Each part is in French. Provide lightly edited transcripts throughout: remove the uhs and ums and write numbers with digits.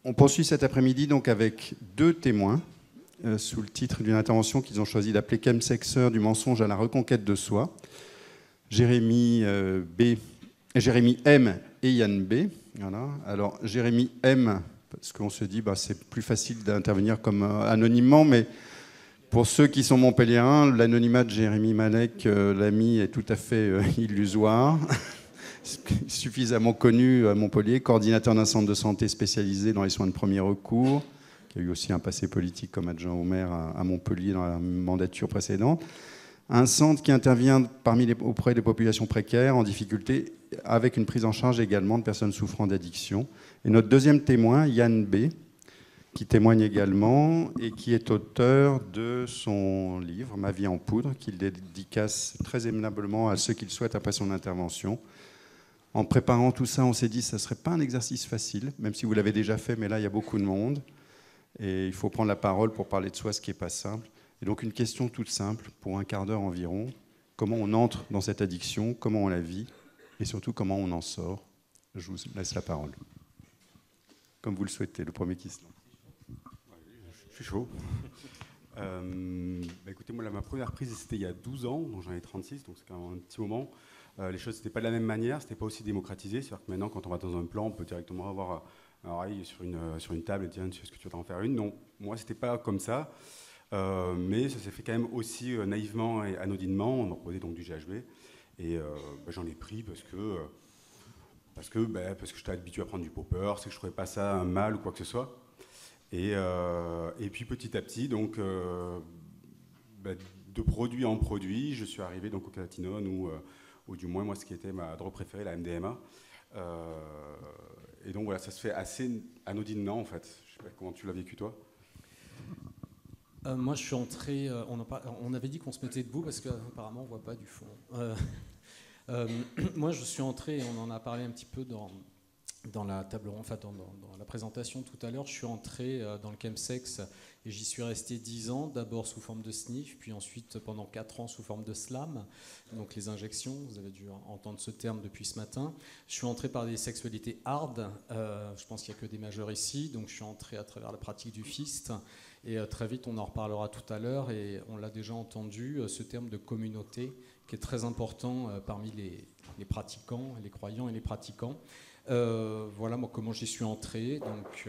On poursuit cet après-midi donc avec 2 témoins sous le titre d'une intervention qu'ils ont choisi d'appeler Chemsexeur du mensonge à la reconquête de soi. Jérémy M et Yann B. Voilà. Alors Jérémy M, parce qu'on se dit c'est plus facile d'intervenir comme anonymement, mais pour ceux qui sont montpelliérains, l'anonymat de Jérémy Malek, l'ami, est tout à fait illusoire. Suffisamment connu à Montpellier, coordinateur d'un centre de santé spécialisé dans les soins de premier recours, qui a eu aussi un passé politique comme adjoint au maire à Montpellier dans la mandature précédente. Un centre qui intervient auprès des populations précaires, en difficulté, avec une prise en charge également de personnes souffrant d'addiction. Et notre deuxième témoin, Yann B., qui témoigne également et qui est auteur de son livre « Ma vie en poudre », qu'il dédicace très aimablement à ceux qui le souhaitent après son intervention. En préparant tout ça, on s'est dit que ce ne serait pas un exercice facile, même si vous l'avez déjà fait, mais là, il y a beaucoup de monde. Et il faut prendre la parole pour parler de soi, ce qui n'est pas simple. Et donc, une question toute simple, pour un quart d'heure environ. Comment on entre dans cette addiction, comment on la vit, et surtout, comment on en sort. Je vous laisse la parole. Comme vous le souhaitez, le premier qui se lance. Je suis chaud. Écoutez, moi, ma première prise, c'était il y a 12 ans, donc j'en ai 36, donc c'est quand même un petit moment. Les choses n'étaient pas de la même manière, c'était pas aussi démocratisé. C'est-à-dire que maintenant, quand on va dans un plan, on peut directement avoir un oreille sur une table et dire est-ce que tu vas en faire une. Non, moi, c'était pas comme ça. Mais ça s'est fait quand même aussi naïvement et anodinement. On m'a proposé donc du GHB. Et j'en ai pris parce que j'étais habitué à prendre du popper, c'est que je trouvais pas ça un mal ou quoi que ce soit. Et puis petit à petit, donc, de produit en produit, je suis arrivé donc au cathinone ou du moins moi ce qui était ma drogue préférée, la MDMA. Et donc voilà, ça se fait assez anodinement en fait. Je sais pas comment tu l'as vécu toi. Moi je suis entré, on avait dit qu'on se mettait debout parce qu'apparemment on voit pas du fond. Moi je suis entré, on en a parlé un petit peu dans la table ronde, enfin dans la présentation tout à l'heure, je suis entré dans le chemsex et j'y suis resté 10 ans, d'abord sous forme de sniff, puis ensuite pendant 4 ans sous forme de slam, donc les injections, vous avez dû entendre ce terme depuis ce matin. Je suis entré par des sexualités hard, je pense qu'il n'y a que des majeurs ici, donc je suis entré à travers la pratique du fist, et très vite on en reparlera tout à l'heure, et on l'a déjà entendu, ce terme de communauté qui est très important parmi les pratiquants, les croyants et les pratiquants. Voilà moi comment j'y suis entré, donc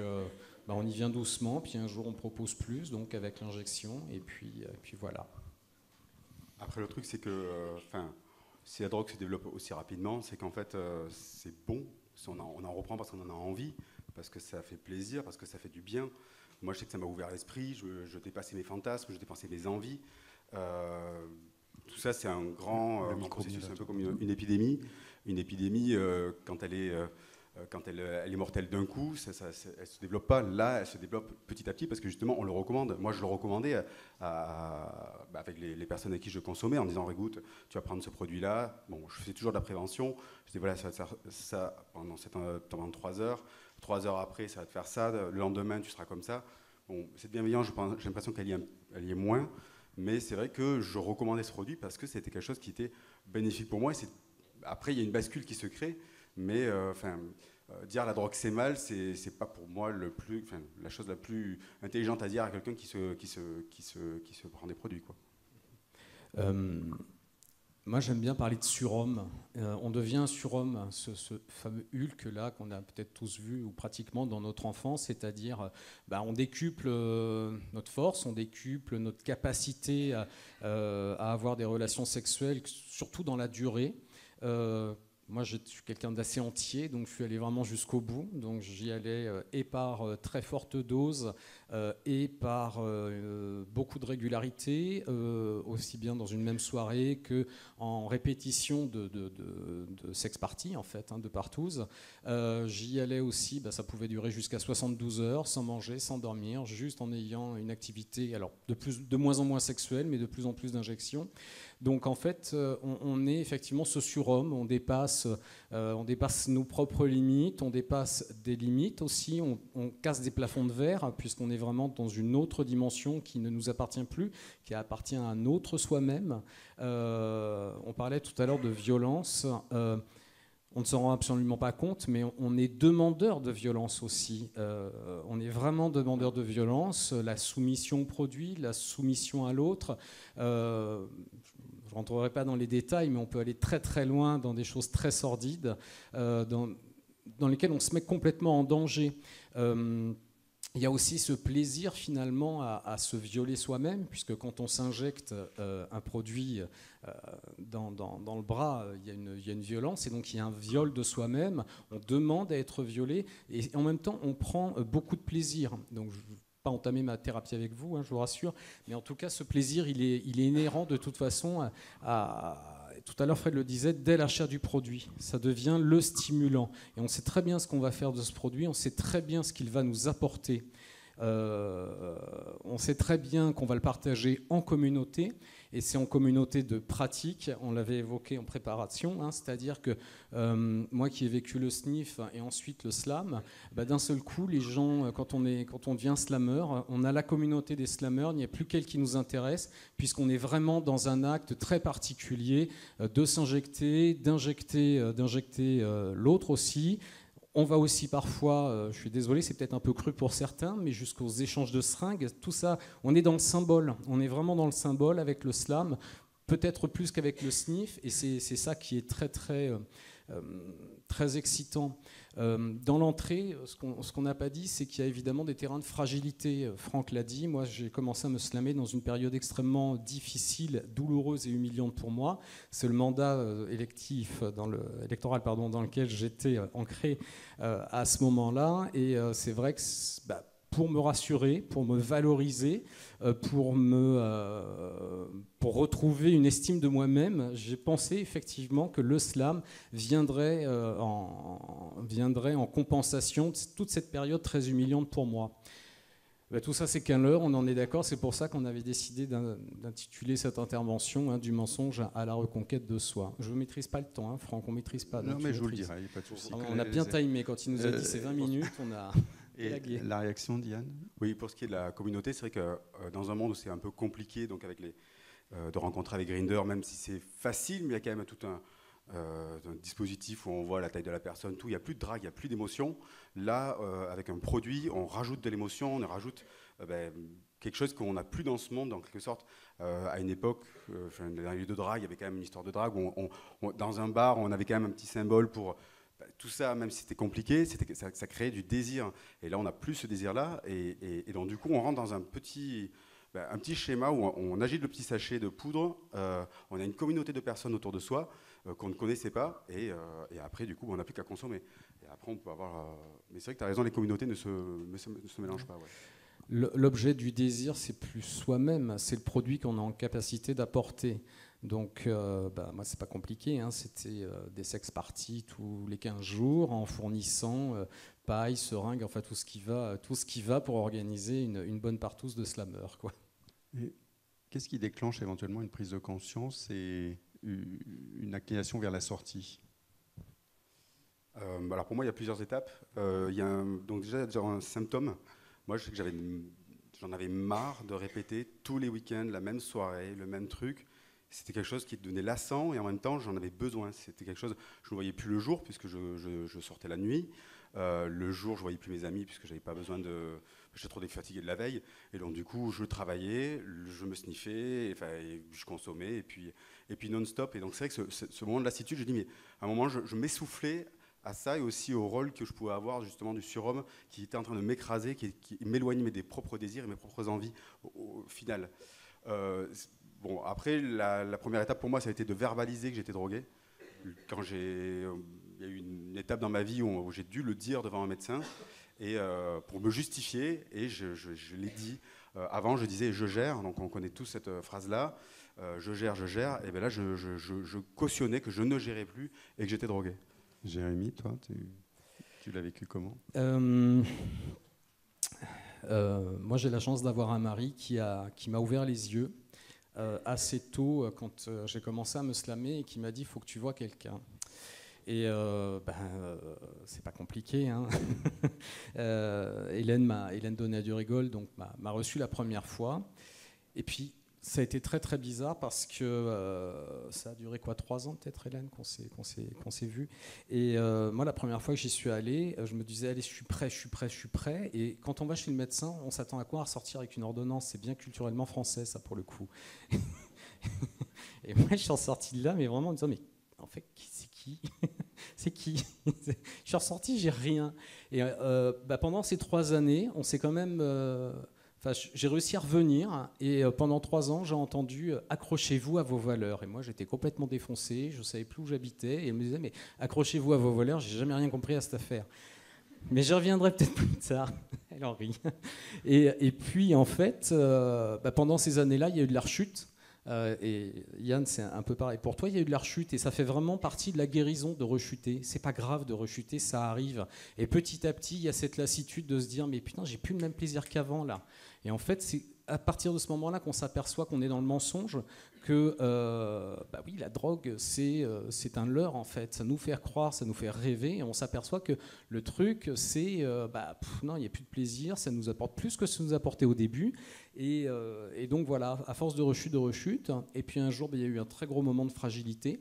on y vient doucement, puis un jour on propose plus, donc avec l'injection, et puis voilà. Après le truc c'est que si la drogue se développe aussi rapidement, c'est qu'en fait c'est bon, on en reprend parce qu'on en a envie, parce que ça fait plaisir, parce que ça fait du bien. Moi je sais que ça m'a ouvert l'esprit, je dépassais mes fantasmes, je dépassais mes envies. Tout ça c'est un grand processus, un peu comme une épidémie. Une épidémie, quand elle est mortelle d'un coup, elle ne se développe pas. Là, elle se développe petit à petit parce que justement, on le recommande. Moi, je le recommandais avec les personnes avec qui je consommais en disant écoute, tu vas prendre ce produit-là. Bon, je faisais toujours de la prévention. Je disais voilà, ça pendant 3 heures. 3 heures après, ça va te faire ça. Le lendemain, tu seras comme ça. Bon, cette bienveillance, j'ai l'impression qu'elle y est moins. Mais c'est vrai que je recommandais ce produit parce que c'était quelque chose qui était bénéfique pour moi. Et après, il y a une bascule qui se crée, mais dire la drogue c'est mal, c'est pas pour moi la chose la plus intelligente à dire à quelqu'un qui se prend des produits, quoi. Moi, j'aime bien parler de surhomme. On devient un surhomme, ce fameux Hulk là qu'on a peut-être tous vu ou pratiquement dans notre enfance, c'est-à-dire on décuple notre force, on décuple notre capacité à avoir des relations sexuelles, surtout dans la durée. Moi, je suis quelqu'un d'assez entier, donc je suis allé vraiment jusqu'au bout. Donc j'y allais et par très forte dose et par beaucoup de régularité, aussi bien dans une même soirée qu'en répétition de sex party, en fait, de partouze. J'y allais aussi, ça pouvait durer jusqu'à 72 heures, sans manger, sans dormir, juste en ayant une activité, alors de moins en moins sexuelle, mais de plus en plus d'injections. Donc en fait, on est effectivement ce surhomme, on dépasse nos propres limites, on dépasse des limites aussi, on casse des plafonds de verre, puisqu'on est vraiment dans une autre dimension qui ne nous appartient plus, qui appartient à un autre soi-même. On parlait tout à l'heure de violence. on ne s'en rend absolument pas compte, mais on est demandeur de violence aussi. On est vraiment demandeur de violence, la soumission au produit, la soumission à l'autre. Je ne rentrerai pas dans les détails, mais on peut aller très très loin dans des choses très sordides, dans lesquelles on se met complètement en danger. Il y a aussi ce plaisir finalement à se violer soi-même, puisque quand on s'injecte un produit dans le bras, il y a une violence, et donc il y a un viol de soi-même, on demande à être violé, et en même temps on prend beaucoup de plaisir. Donc je ne vais pas entamer ma thérapie avec vous, je vous rassure, mais en tout cas ce plaisir il est inhérent de toute façon tout à l'heure, Fred le disait, dès l'achat du produit. Ça devient le stimulant. Et on sait très bien ce qu'on va faire de ce produit, on sait très bien ce qu'il va nous apporter. On sait très bien qu'on va le partager en communauté, et c'est en communauté de pratique, on l'avait évoqué en préparation, c'est-à-dire que moi qui ai vécu le sniff et ensuite le slam, d'un seul coup, les gens, quand on devient slammer, on a la communauté des slammers, il n'y a plus qu'elle qui nous intéresse, puisqu'on est vraiment dans un acte très particulier de s'injecter, d'injecter l'autre aussi. On va aussi parfois, je suis désolé, c'est peut-être un peu cru pour certains, mais jusqu'aux échanges de seringues, tout ça, on est dans le symbole. On est vraiment dans le symbole avec le slam, peut-être plus qu'avec le sniff, et c'est ça qui est très, très, très excitant. Dans l'entrée, ce qu'on n'a pas dit, c'est qu'il y a évidemment des terrains de fragilité. Franck l'a dit, moi j'ai commencé à me slammer dans une période extrêmement difficile, douloureuse et humiliante pour moi. C'est le mandat électoral dans lequel j'étais ancré à ce moment-là. Et c'est vrai que pour me rassurer, pour me valoriser, pour retrouver une estime de moi-même, j'ai pensé effectivement que le slam viendrait en compensation de toute cette période très humiliante pour moi. Tout ça, c'est qu'un leurre, on en est d'accord. C'est pour ça qu'on avait décidé d'intituler cette intervention du mensonge à la reconquête de soi. Je ne maîtrise pas le temps, Franck, on ne maîtrise pas. Non, mais je vous le dirai, il n'y a pas de souci. On a bien timé quand il nous a dit c'est 20 minutes, on a... Et la réaction d'Yann ? Oui, pour ce qui est de la communauté, c'est vrai que dans un monde où c'est un peu compliqué, donc avec de rencontrer avec Grindr, même si c'est facile, mais il y a quand même tout un dispositif où on voit la taille de la personne, tout. Il n'y a plus de drague, il n'y a plus d'émotion. Là, avec un produit, on rajoute de l'émotion, on rajoute quelque chose qu'on n'a plus dans ce monde, en quelque sorte. À une époque, dans les lieux de drague, il y avait quand même une histoire de drague. Dans un bar, on avait quand même un petit symbole pour... tout ça, même si c'était compliqué, ça créait du désir. Et là, on n'a plus ce désir-là. Et donc, du coup, on rentre dans un petit schéma où on agite le petit sachet de poudre. On a une communauté de personnes autour de soi qu'on ne connaissait pas. Et après, du coup, on n'a plus qu'à consommer. Et après, on peut avoir... Mais c'est vrai que tu as raison, les communautés ne se mélangent pas. Ouais. L'objet du désir, c'est plus soi-même. C'est le produit qu'on est en capacité d'apporter. Donc, moi, c'est pas compliqué. C'était des sex parties tous les 15 jours en fournissant paille, seringue, enfin tout ce qui va pour organiser une bonne partouze de slammer, quoi. Et qu'est-ce qui déclenche éventuellement une prise de conscience et une inclination vers la sortie ? Alors pour moi, il y a plusieurs étapes. Il y a donc déjà un symptôme. Moi, je sais que j'en avais marre de répéter tous les week-ends la même soirée, le même truc. C'était quelque chose qui devenait lassant et en même temps, j'en avais besoin. C'était quelque chose, je ne voyais plus le jour puisque je sortais la nuit. Le jour, je ne voyais plus mes amis puisque j'avais pas besoin de... J'étais trop fatigué de la veille. Et donc, du coup, je travaillais, je me sniffais, et je consommais, et puis non-stop. Et donc, c'est vrai que ce moment de lassitude, je dis, mais à un moment, je m'essoufflais à ça et aussi au rôle que je pouvais avoir justement du surhomme qui était en train de m'écraser, qui m'éloignait des propres désirs et mes propres envies au final. Bon, après, la première étape pour moi, ça a été de verbaliser que j'étais drogué. Quand il y a eu une étape dans ma vie où j'ai dû le dire devant un médecin et pour me justifier, et je l'ai dit. Avant, je disais « je gère », donc on connaît tous cette phrase-là, je gère, et bien là, je cautionnais que je ne gérais plus et que j'étais drogué. Jérémy, toi, tu l'as vécu comment ? Moi, j'ai la chance d'avoir un mari qui m'a ouvert les yeux assez tôt quand j'ai commencé à me slammer et qui m'a dit « il faut que tu vois quelqu'un ». Et c'est pas compliqué. Hélène Donat du Rigole donc m'a reçu la première fois. Et puis Ça a été très très bizarre parce que ça a duré quoi, 3 ans peut-être, Hélène, qu'on s'est vu. Et moi, la première fois que j'y suis allé, je me disais, allez, je suis prêt. Et quand on va chez le médecin, on s'attend à quoi? À ressortir avec une ordonnance. C'est bien culturellement français, ça, pour le coup. Et moi, je suis ressorti de là, mais vraiment en me disant, mais en fait, c'est qui? C'est qui? Je suis ressorti, j'ai rien. Et pendant ces 3 années, on s'est quand même... j'ai réussi à revenir et pendant 3 ans, j'ai entendu accrochez-vous à vos valeurs. Et moi, j'étais complètement défoncé, je ne savais plus où j'habitais. Et elle me disait, mais accrochez-vous à vos valeurs, j'ai jamais rien compris à cette affaire. Mais j'y reviendrai peut-être plus tard. Elle en rit. Et puis, en fait, pendant ces années-là, il y a eu de la rechute. Et Yann, c'est un peu pareil. Pour toi, il y a eu de la rechute et ça fait vraiment partie de la guérison de rechuter. C'est pas grave de rechuter, ça arrive. Et petit à petit, il y a cette lassitude de se dire, mais putain, j'ai plus le même plaisir qu'avant là. Et en fait, c'est à partir de ce moment-là qu'on s'aperçoit qu'on est dans le mensonge, que oui, la drogue, c'est un leurre en fait. Ça nous fait croire, ça nous fait rêver, et on s'aperçoit que le truc, c'est non, il n'y a plus de plaisir, ça nous apporte plus que ça nous apportait au début. Et donc voilà, à force de rechute, et puis un jour, il y a eu un très gros moment de fragilité,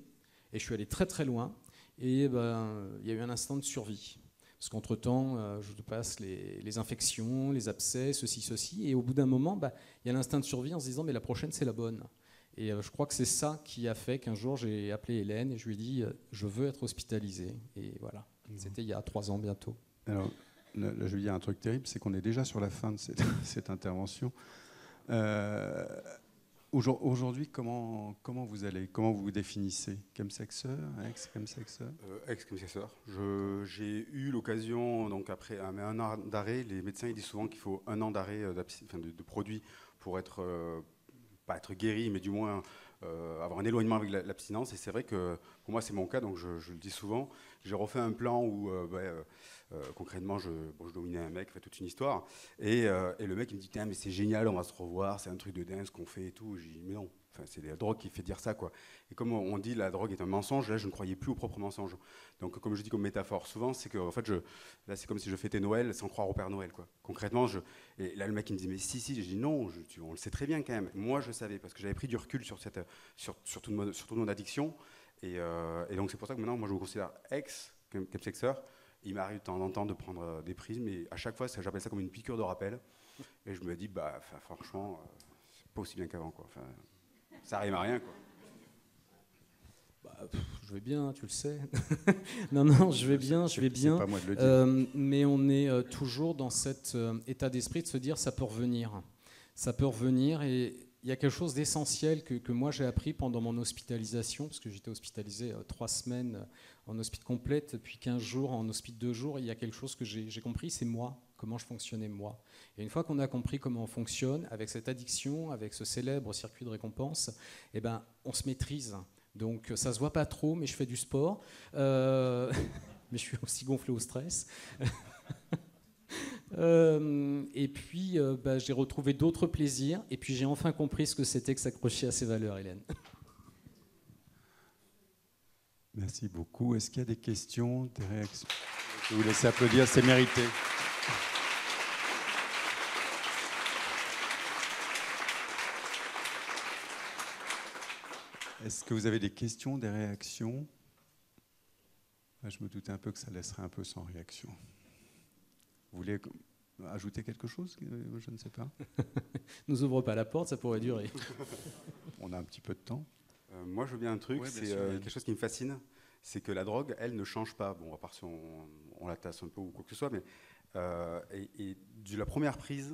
et je suis allé très très loin, et il y a eu un instant de survie. Parce qu'entre-temps, je passe les infections, les abcès, ceci, et au bout d'un moment, il y a l'instinct de survie en se disant, mais la prochaine, c'est la bonne. Et je crois que c'est ça qui a fait qu'un jour, j'ai appelé Hélène et je lui ai dit, je veux être hospitalisé. Et voilà, c'était il y a 3 ans bientôt. Alors, là, je vais dire un truc terrible, c'est qu'on est déjà sur la fin de cette intervention. Aujourd'hui, comment vous vous définissez? Chemsexeur, ex-chemsexeur? Ex-chemsexeur. J'ai eu l'occasion, donc après un an d'arrêt, les médecins ils disent souvent qu'il faut 1 an d'arrêt de produits pour être, pas être guéri, mais du moins avoir un éloignement avec l'abstinence. Et c'est vrai que pour moi c'est mon cas, donc je le dis souvent. J'ai refait un plan où concrètement je dominais un mec, fait toute une histoire, et le mec il me dit mais c'est génial, on va se revoir, c'est un truc de dingue ce qu'on fait et tout. J'ai dit mais non, c'est la drogue qui fait dire ça quoi. Et comme on dit la drogue est un mensonge, là je ne croyais plus au propre mensonge. Donc comme je dis comme métaphore souvent, c'est que en fait là c'est comme si je fêtais Noël sans croire au Père Noël quoi. Concrètement et là le mec il me dit mais si, j'ai dit non, on le sait très bien quand même. Moi je savais parce que j'avais pris du recul sur toute mon addiction, et donc c'est pour ça que maintenant moi je me considère ex-chemsexeur. Il m'arrive de temps en temps de prendre des prises, mais à chaque fois, j'appelle ça comme une piqûre de rappel. Et je me dis, franchement, c'est pas aussi bien qu'avant, quoi. Enfin, ça arrive à rien, quoi. Je vais bien, tu le sais. non, je vais bien. C'est pas moi de le dire. Mais on est toujours dans cet état d'esprit de se dire, ça peut revenir. Ça peut revenir, et il y a quelque chose d'essentiel que moi j'ai appris pendant mon hospitalisation, parce que j'étais hospitalisé 3 semaines en hospice complète, puis 15 jours en hospice 2 jours. Il y a quelque chose que j'ai compris, c'est moi, comment je fonctionnais moi. Et une fois qu'on a compris comment on fonctionne, avec cette addiction, avec ce célèbre circuit de récompense, on se maîtrise. Donc ça se voit pas trop, mais je fais du sport, mais je suis aussi gonflé au stress. Et puis j'ai retrouvé d'autres plaisirs, et puis j'ai enfin compris ce que c'était que s'accrocher à ses valeurs, Hélène. Merci beaucoup. Est-ce qu'il y a des questions, des réactions? Je vais vous laisser applaudir, c'est mérité. Est-ce que vous avez des questions, des réactions? Je me doutais un peu que ça laisserait un peu sans réaction. Vous voulez ajouter quelque chose? Je ne sais pas. Nous ouvre pas la porte, ça pourrait durer. On a un petit peu de temps. Moi, je veux bien un truc, c'est quelque chose qui me fascine, c'est que la drogue, elle, ne change pas. Bon, à part si on la tasse un peu ou quoi que ce soit, mais et de la première prise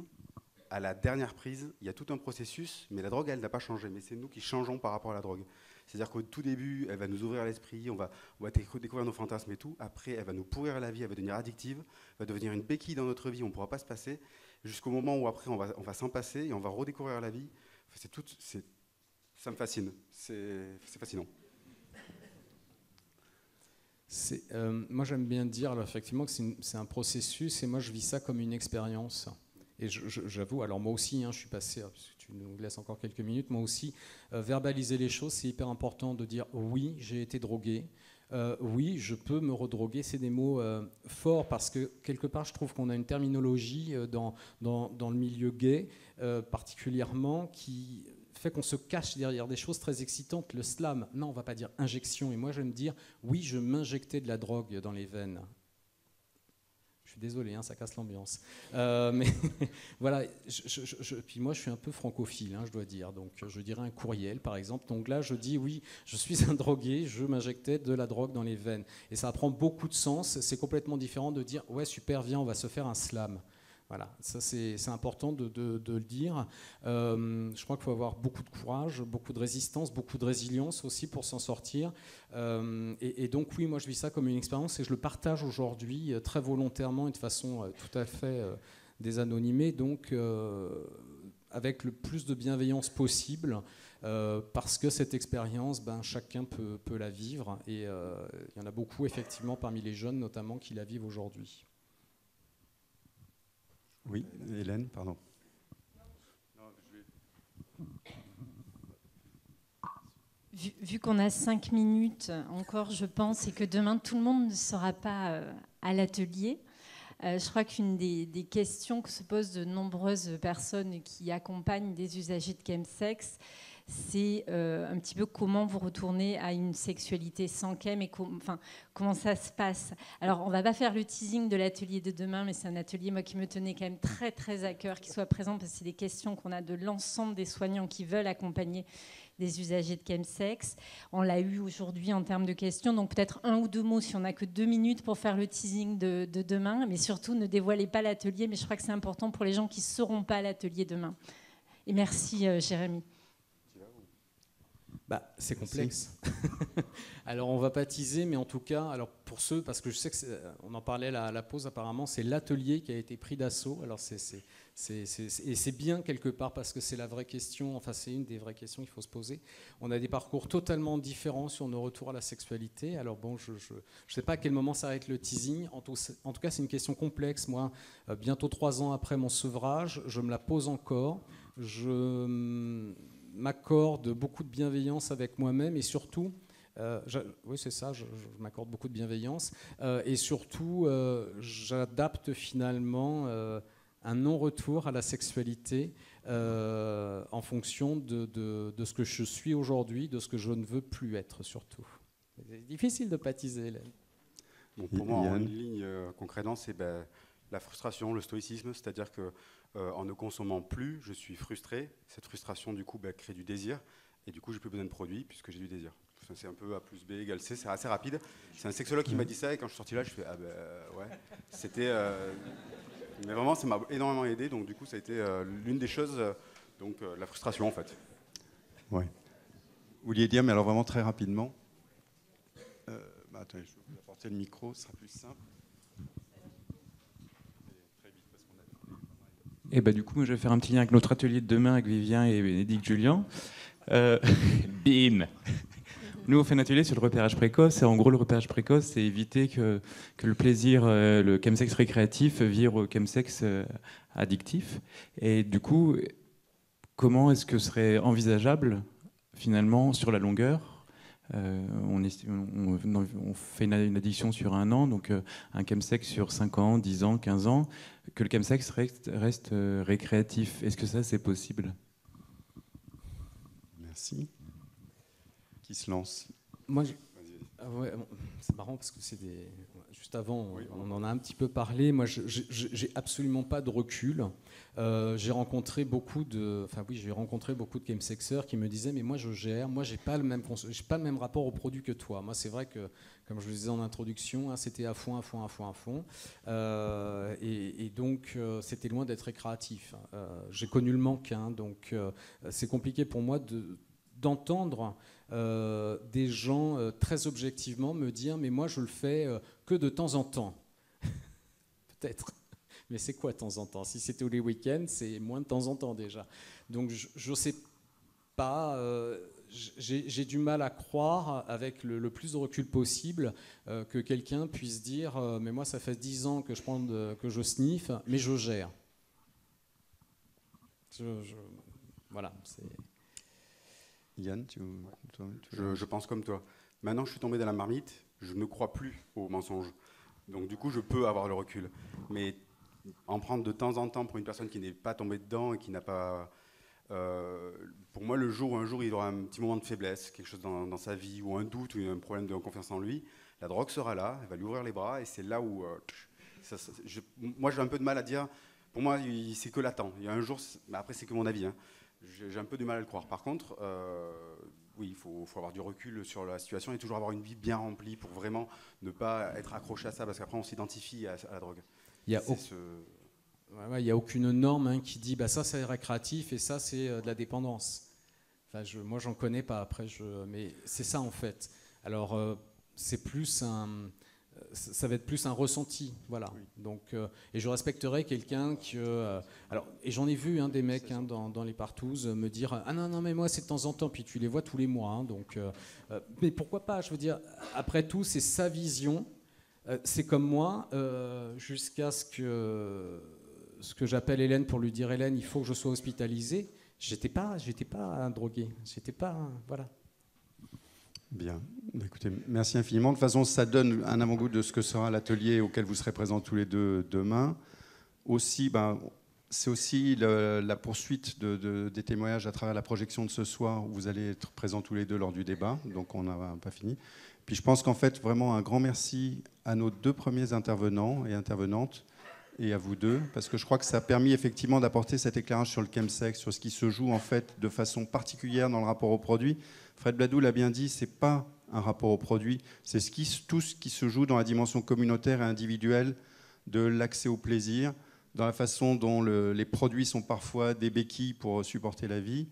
à la dernière prise, il y a tout un processus, mais la drogue, elle n'a pas changé. Mais c'est nous qui changeons par rapport à la drogue. C'est-à-dire qu'au tout début, elle va nous ouvrir l'esprit, on va découvrir nos fantasmes et tout. Après, elle va nous pourrir la vie, elle va devenir addictive, elle va devenir une béquille dans notre vie, on ne pourra pas se passer, jusqu'au moment où après, on va s'en passer et on va redécouvrir la vie. Ça me fascine, c'est fascinant. Moi, j'aime bien dire alors, effectivement que c'est un processus, et moi, je vis ça comme une expérience. Et j'avoue, alors moi aussi, je suis passé, parce que tu nous laisses encore quelques minutes, moi aussi, verbaliser les choses, c'est hyper important de dire oui, j'ai été drogué, oui, je peux me redroguer. C'est des mots forts, parce que quelque part, je trouve qu'on a une terminologie dans le milieu gay, particulièrement, qui fait qu'on se cache derrière des choses très excitantes. Le slam, non, on ne va pas dire injection. Et moi, je vais me dire, oui, je m'injectais de la drogue dans les veines. Je suis désolé, hein, ça casse l'ambiance. Mais voilà, puis moi je suis un peu francophile, hein, je dois dire. Donc je dirais un courriel, par exemple. Donc là, je dis oui, je suis un drogué, je m'injectais de la drogue dans les veines. Et ça prend beaucoup de sens. C'est complètement différent de dire ouais, super, viens, on va se faire un slam. Voilà, ça c'est important de le dire. Je crois qu'il faut avoir beaucoup de courage, beaucoup de résistance, beaucoup de résilience aussi pour s'en sortir. Et donc oui, moi je vis ça comme une expérience et je le partage aujourd'hui très volontairement et de façon tout à fait désanonymée, donc avec le plus de bienveillance possible, parce que cette expérience, chacun peut la vivre et il y en a beaucoup effectivement parmi les jeunes notamment qui la vivent aujourd'hui. Oui, Hélène, pardon. Vu qu'on a 5 minutes encore, je pense, et que demain, tout le monde ne sera pas à l'atelier, je crois qu'une des questions que se posent de nombreuses personnes qui accompagnent des usagers de chemsex, c'est un petit peu comment vous retournez à une sexualité sans chem et comment ça se passe. Alors, on ne va pas faire le teasing de l'atelier de demain, mais c'est un atelier moi, qui me tenait quand même très, très à cœur qu'il soit présent, parce que c'est des questions qu'on a de l'ensemble des soignants qui veulent accompagner des usagers de chemsex. On l'a eu aujourd'hui en termes de questions, donc peut-être un ou deux mots si on n'a que 2 minutes pour faire le teasing de demain, mais surtout ne dévoilez pas l'atelier, mais je crois que c'est important pour les gens qui ne seront pas à l'atelier demain. Et merci Jérémy. C'est complexe. Alors on va pas teaser, mais en tout cas, alors pour ceux, parce que je sais qu'on en parlait à la pause apparemment, c'est l'atelier qui a été pris d'assaut. Alors et c'est bien quelque part parce que c'est la vraie question, enfin c'est une des vraies questions qu'il faut se poser. On a des parcours totalement différents sur nos retours à la sexualité. Alors bon, je sais pas à quel moment s'arrête le teasing. En tout cas, c'est une question complexe. Moi, bientôt 3 ans après mon sevrage, je me la pose encore. Je m'accorde beaucoup de bienveillance avec moi-même et surtout, oui c'est ça, je m'accorde beaucoup de bienveillance et surtout j'adapte finalement un non-retour à la sexualité en fonction de ce que je suis aujourd'hui, de ce que je ne veux plus être surtout. C'est difficile de baptiser, Hélène. Bon, pour moi, en une ligne concrètement, c'est la frustration, le stoïcisme, c'est-à-dire que en ne consommant plus, je suis frustré. Cette frustration, du coup, crée du désir. Et du coup, j'ai plus besoin de produits puisque j'ai du désir. Enfin, c'est un peu A plus B égale C, c'est assez rapide. C'est un sexologue qui m'a dit ça et quand je suis sorti là, je fais ouais. C'était... mais vraiment, ça m'a énormément aidé. Donc, du coup, ça a été l'une des choses, la frustration, en fait. Ouais. Vous vouliez dire, mais alors vraiment très rapidement. Attendez, je vais vous apporter le micro, ce sera plus simple. Et du coup, je vais faire un petit lien avec notre atelier de demain avec Vivien et Bénédicte Julien. Bim. Nous, on fait un atelier sur le repérage précoce. Et en gros, le repérage précoce, c'est éviter que le plaisir, le chemsex récréatif, vire au chemsex addictif. Et du coup, comment est-ce que ce serait envisageable, finalement, sur la longueur ? On fait une addiction sur 1 an, donc un chemsex sur 5 ans, 10 ans, 15 ans, que le chemsex reste récréatif. Est-ce que ça, c'est possible ? Merci. Qui se lance ? Moi, ouais, c'est marrant parce que juste avant, on en a un petit peu parlé. Moi, j'ai absolument pas de recul. J'ai rencontré beaucoup de chemsexeurs qui me disaient mais moi je gère, moi j'ai pas le même rapport au produit que toi. Moi c'est vrai que comme je le disais en introduction, c'était à fond. Et donc c'était loin d'être récréatif. J'ai connu le manque, donc c'est compliqué pour moi d'entendre des gens très objectivement me dire mais moi je le fais que de temps en temps. Peut-être. Mais c'est quoi de temps en temps ? Si c'est tous les week-ends, c'est moins de temps en temps déjà. Donc je ne sais pas, j'ai du mal à croire avec le plus de recul possible que quelqu'un puisse dire mais moi ça fait 10 ans que je sniffe, mais je gère. Voilà. Yann, je pense comme toi. Maintenant, je suis tombé dans la marmite, je ne crois plus aux mensonges. Donc, du coup, je peux avoir le recul. Mais en prendre de temps en temps pour une personne qui n'est pas tombée dedans et qui n'a pas Pour moi, le jour où un jour il aura un petit moment de faiblesse, quelque chose dans sa vie, ou un doute, ou un problème de confiance en lui, la drogue sera là, elle va lui ouvrir les bras, et c'est là où... moi, j'ai un peu de mal à dire... Pour moi, c'est que latent. Il y a un jour... Après, c'est que mon avis. Hein. J'ai un peu du mal à le croire. Par contre, oui, il faut avoir du recul sur la situation et toujours avoir une vie bien remplie pour vraiment ne pas être accroché à ça, parce qu'après, on s'identifie à la drogue. Il n'y a aucune norme hein, qui dit bah, ça c'est récréatif et ça c'est de la dépendance. Enfin, moi j'en connais pas après, mais c'est ça en fait. Alors c'est plus ça va être plus un ressenti, voilà. Oui. Donc et je respecterai quelqu'un qui alors et j'en ai vu hein, des mecs hein, dans les partouzes me dire ah non mais moi c'est de temps en temps, puis tu les vois tous les mois hein, donc mais pourquoi pas, je veux dire après tout c'est sa vision. C'est comme moi, jusqu'à ce que j'appelle Hélène pour lui dire Hélène, il faut que je sois hospitalisé. J'étais pas un drogué, voilà. Bien, écoutez, merci infiniment. De toute façon, ça donne un avant-goût de ce que sera l'atelier auquel vous serez présents tous les deux demain. Aussi, c'est aussi la poursuite des témoignages à travers la projection de ce soir où vous allez être présents tous les deux lors du débat, donc on n'a pas fini. Puis je pense qu'en fait, vraiment un grand merci à nos deux premiers intervenants et intervenantes et à vous deux, parce que je crois que ça a permis effectivement d'apporter cet éclairage sur le chemsex, sur ce qui se joue en fait de façon particulière dans le rapport au produit. Fred Bladou l'a bien dit, c'est pas un rapport au produit, c'est tout ce qui se joue dans la dimension communautaire et individuelle de l'accès au plaisir, dans la façon dont les produits sont parfois des béquilles pour supporter la vie,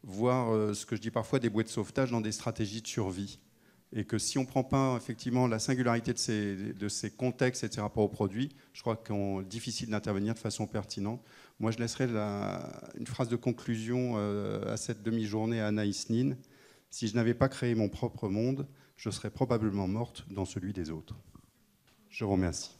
voire ce que je dis parfois des bouées de sauvetage dans des stratégies de survie. Et que si on ne prend pas effectivement la singularité de ces contextes et de ces rapports aux produits, je crois qu'il est difficile d'intervenir de façon pertinente. Moi, je laisserai une phrase de conclusion à cette demi-journée à Anaïs Nin. Si je n'avais pas créé mon propre monde, je serais probablement morte dans celui des autres. Je vous remercie.